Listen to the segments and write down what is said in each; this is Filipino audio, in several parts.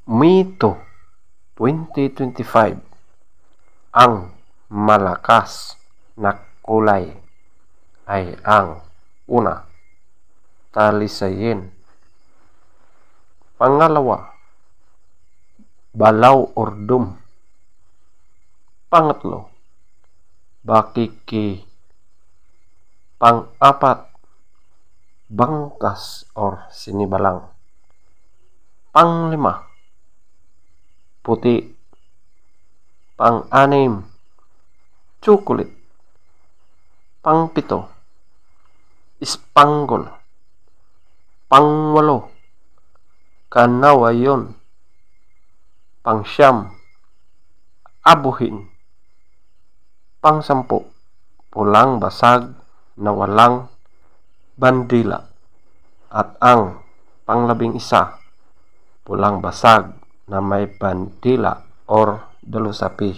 Mito 2025. Ang malakas na kulay ay ang una, talisayin. Pangalawa, balaw or dum. Pangatlo, bakiki. Pang-apat, bangkas or sinibalang. Panglima, puti. Pang-anim, chocolate. Pangpito, spangle. Pangwalo, kanawayon. Pangsyam, abuhin. Pangsampu, pulang basag na walang bandila. At ang panglabing-isa, pulang basag na may bandila or dalusapi.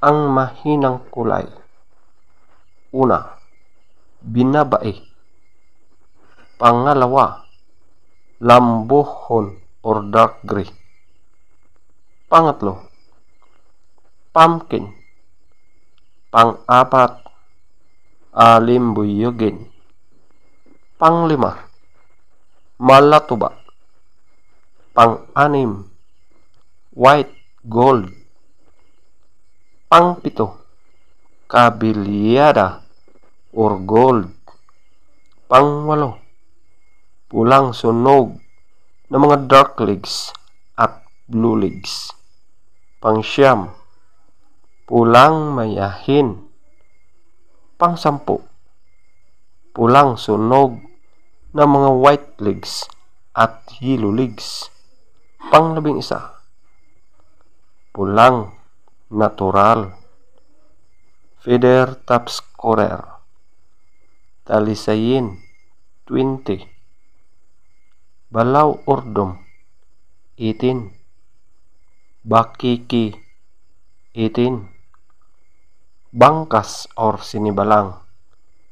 Ang mahinang kulay. Una, binabai. Pangalawa, lambuhon or dark gray. Pangatlo, pumpkin. Pang-apat, alimbuyugin. Panglima, malatuba. Pang-anim, white gold. Pangpito, kabilyada or gold. Pangwalo, pulang sunog ng mga dark legs at blue legs. Pangsyam, pulang mayahin. Pangsampu, pulang sunog ng mga white legs at yellow legs. Panglabing-isa, pulang natural. Feather top scorer, talisayin 20. Balaw or dum 18. Bakiki 18. Bangkas or sinibalang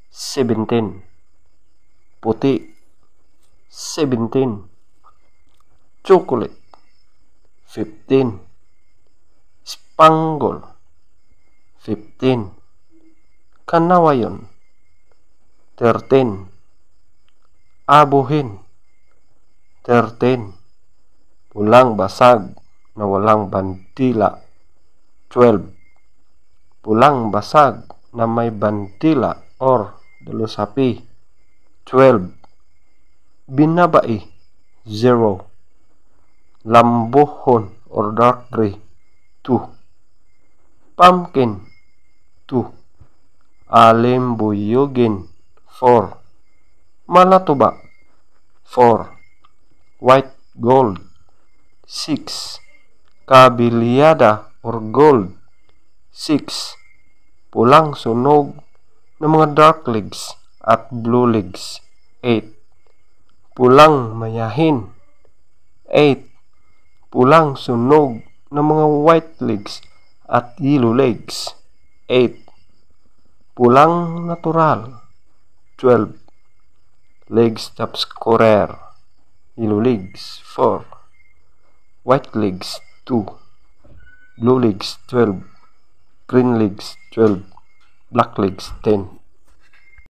17. Puti 17. Chocolate 15. Spangle 15. Kanawayon 13. Abuhin 13. Pulang basag na walang bandila 12. Pulang basag na may bandila or dalusapi 12. Binabai 0. Lambuhon or dark gray 2. Pumpkin 2. Alimbuyugin 4. Malatuba 4. White gold 6. Kabilyada or gold 6. Pulang sunog ng mga dark legs at blue legs 8. Pulang mayahin 8. Pulang sunog ng mga white legs at yellow legs 8. Pulang natural 12. Legs top scorer, yellow legs 4. White legs 2. Blue legs 12. Green legs 12. Black legs 10.